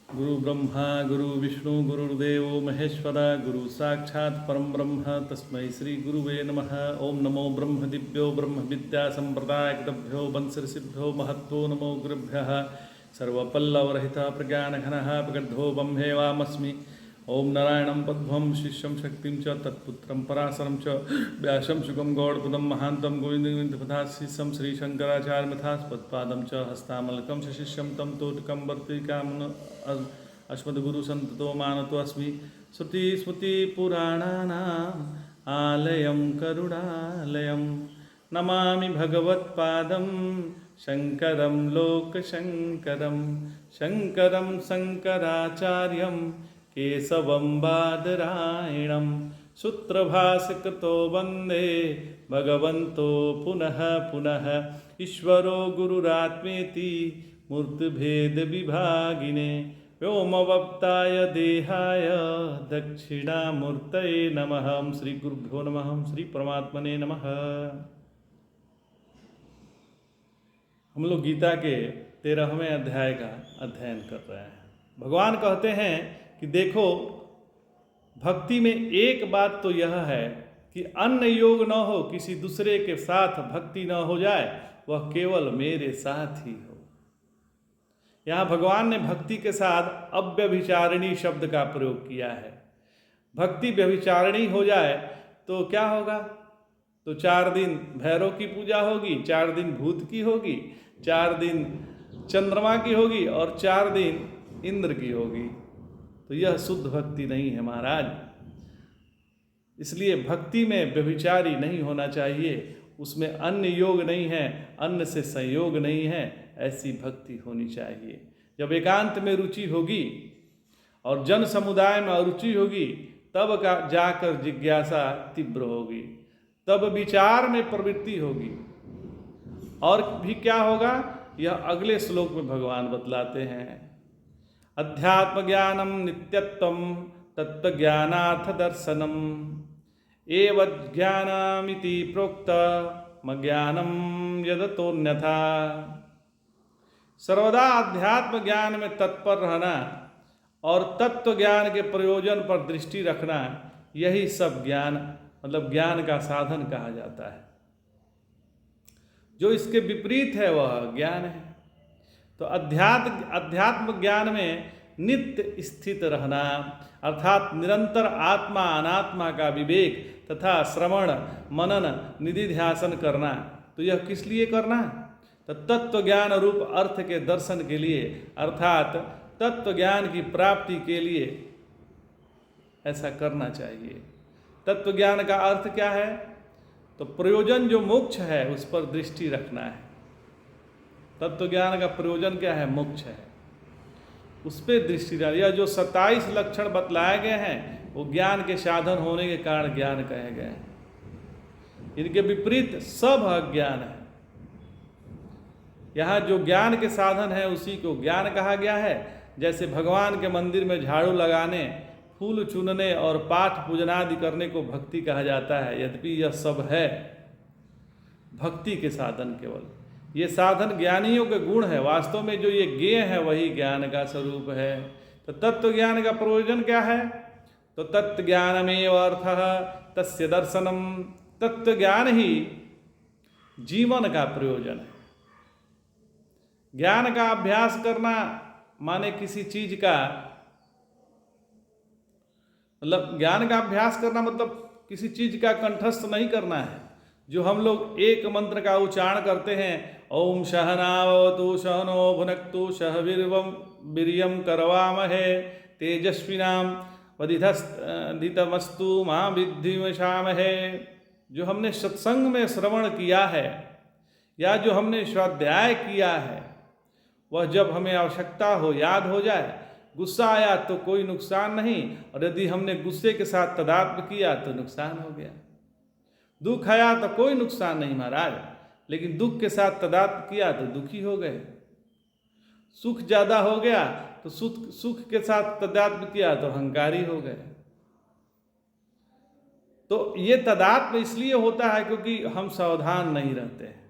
गुरु ब्रह्मा गुरु विष्णु गुरुर्देव महेश्वर गुरु साक्षात् परम ब्रह्म तस्मै श्री गुरुवे नमः। ओम नमो ब्रह्म दिव्यो ब्रह्म विद्या संप्रदायभ्यो वंशऋषिभ्यो महत्वो नमो गुरुभ्यः। सर्वपल्लवरहित प्रज्ञानघनः प्रगद्धो ब्रह्मेवामस्मि। ओम नारायणं पद्मं शिष्यं शक्तिं च तत्पुत्रं पराशरं च व्यासं शुकं गौड़पदं महान्तं गोविन्दपदाशीसं श्रीशंकराचार्यमथास्पत्पादं च हस्तामलकं च शिष्यं तं तोटकं वर्तिकामन अस्मद्गुरुसन्ततो मानतो अस्मि। श्रुतिस्मृतिपुराणानाम् आलयं करुणालयं नमामि भगवत्पादं शङ्करं लोकशङ्करं शङ्करं शङ्कराचार्यं केशवं बादरायणं सूत्रभाष्यकृतो वन्दे भगवन्तो पुनः पुनः। ईश्वरो गुरुरात्मेति मूर्तिभेदविभागिने व्योमवप्ताय देहाय दक्षिणामूर्तये नमः। श्री गुरुभ्यो नमः। श्री परमात्मने नमः। हम लोग गीता के 13वें अध्याय का अध्ययन कर रहे हैं। भगवान कहते हैं कि देखो, भक्ति में एक बात तो यह है कि अन्य योग न हो, किसी दूसरे के साथ भक्ति न हो जाए, वह केवल मेरे साथ ही हो। यहाँ भगवान ने भक्ति के साथ अव्यभिचारिणी शब्द का प्रयोग किया है। भक्ति व्यभिचारिणी हो जाए तो क्या होगा? तो 4 दिन भैरव की पूजा होगी, 4 दिन भूत की होगी, 4 दिन चंद्रमा की होगी और 4 दिन इंद्र की होगी। तो यह शुद्ध भक्ति नहीं है महाराज। इसलिए भक्ति में व्यभिचारी नहीं होना चाहिए, उसमें अन्य योग नहीं है, अन्य से संयोग नहीं है, ऐसी भक्ति होनी चाहिए। जब एकांत में रुचि होगी और जन समुदाय में अरुचि होगी, तब का जाकर जिज्ञासा तीव्र होगी, तब विचार में प्रवृत्ति होगी। और भी क्या होगा, यह अगले श्लोक में भगवान बतलाते हैं। अध्यात्म ज्ञानम नित्यत्वम तत्वज्ञानार्थ दर्शनम एव ज्ञानमिति प्रोक्त मज्ञानम यदतोन्यथा। सर्वदा अध्यात्म ज्ञान में तत्पर रहना और तत्व ज्ञान के प्रयोजन पर दृष्टि रखना, यही सब ज्ञान मतलब ज्ञान का साधन कहा जाता है। जो इसके विपरीत है वह ज्ञान है। तो अध्यात्म ज्ञान में नित्य स्थित रहना, अर्थात निरंतर आत्मा अनात्मा का विवेक तथा श्रवण मनन निधिध्यासन करना। तो यह किस लिए करना? तो तत्व ज्ञान रूप अर्थ के दर्शन के लिए, अर्थात तत्व ज्ञान की प्राप्ति के लिए ऐसा करना चाहिए। तत्व ज्ञान का अर्थ क्या है? तो प्रयोजन जो मोक्ष है उस पर दृष्टि रखना है। तत्व ज्ञान का प्रयोजन क्या है? मोक्ष है, उस पर दृष्टि डालिए। यह जो 27 लक्षण बतलाए गए हैं वो ज्ञान के साधन होने के कारण ज्ञान कहे गए हैं। इनके विपरीत सब अज्ञान है। यहाँ जो ज्ञान के साधन है उसी को ज्ञान कहा गया है। जैसे भगवान के मंदिर में झाड़ू लगाने, फूल चुनने और पाठ पूजनादि करने को भक्ति कहा जाता है। यद्यपि यह सब है भक्ति के साधन, केवल ये साधन ज्ञानियों के गुण है। वास्तव में जो ये ज्ञेय है वही ज्ञान का स्वरूप है। तो तत्व ज्ञान का प्रयोजन क्या है? तो तत्व ज्ञानमेव अर्थः तस्य दर्शनम। तत्व ज्ञान ही जीवन का प्रयोजन है। ज्ञान का अभ्यास करना माने किसी चीज का मतलब ज्ञान का अभ्यास करना मतलब किसी चीज का कंठस्थ नहीं करना है। जो हम लोग एक मंत्र का उच्चारण करते हैं, ओम सहनावतु सहनो भुनक्तु सह वीर्यं करवामहे तेजस्विनाम वधितमस्तु मां विद्विषामहे। जो हमने सत्संग में श्रवण किया है या जो हमने स्वाध्याय किया है, वह जब हमें आवश्यकता हो, याद हो जाए। गुस्सा आया तो कोई नुकसान नहीं, और यदि हमने गुस्से के साथ तदात्म्य किया तो नुकसान हो गया। दुख आया तो कोई नुकसान नहीं महाराज, लेकिन दुख के साथ तदात्म्य किया तो दुखी हो गए। सुख ज्यादा हो गया तो सुख के साथ तदात्म्य किया तो अहंकारी हो गए। तो ये तदात्म्य इसलिए होता है क्योंकि हम सावधान नहीं रहते हैं।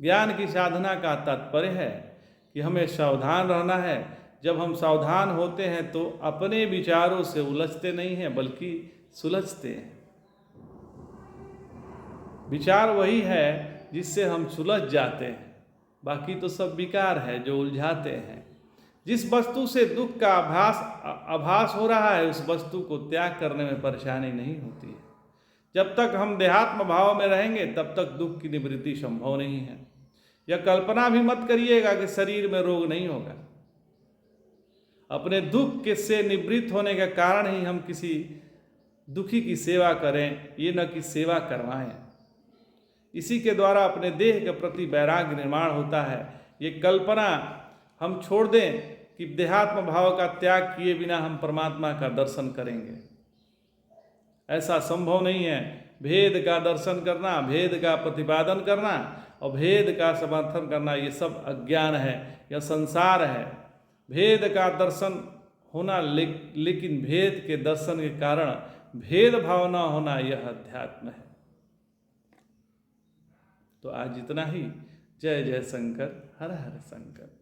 ज्ञान की साधना का तात्पर्य है कि हमें सावधान रहना है, जब हम सावधान होते हैं तो अपने विचारों से उलझते नहीं हैं बल्कि सुलझते हैं। विचार वही है जिससे हम सुलझ जाते हैं, बाकी तो सब विकार है जो उलझाते हैं। जिस वस्तु से दुख का आभास हो रहा है उस वस्तु को त्याग करने में परेशानी नहीं होती है। जब तक हम देहात्म भाव में रहेंगे तब तक दुख की निवृत्ति संभव नहीं है। यह कल्पना भी मत करिएगा कि शरीर में रोग नहीं होगा। अपने दुख के से निवृत्त होने का कारण ही हम किसी दुखी की सेवा करें, ये न कि सेवा करवाएं। इसी के द्वारा अपने देह के प्रति वैराग्य निर्माण होता है। ये कल्पना हम छोड़ दें कि देहात्म भाव का त्याग किए बिना हम परमात्मा का दर्शन करेंगे, ऐसा संभव नहीं है। भेद का दर्शन करना, भेद का प्रतिपादन करना और भेद का समर्थन करना, ये सब अज्ञान है, यह संसार है। भेद का दर्शन होना लेकिन भेद के दर्शन के कारण भेदभाव न होना, यह अध्यात्म है। तो आज इतना ही। जय जय शंकर, हर हर शंकर।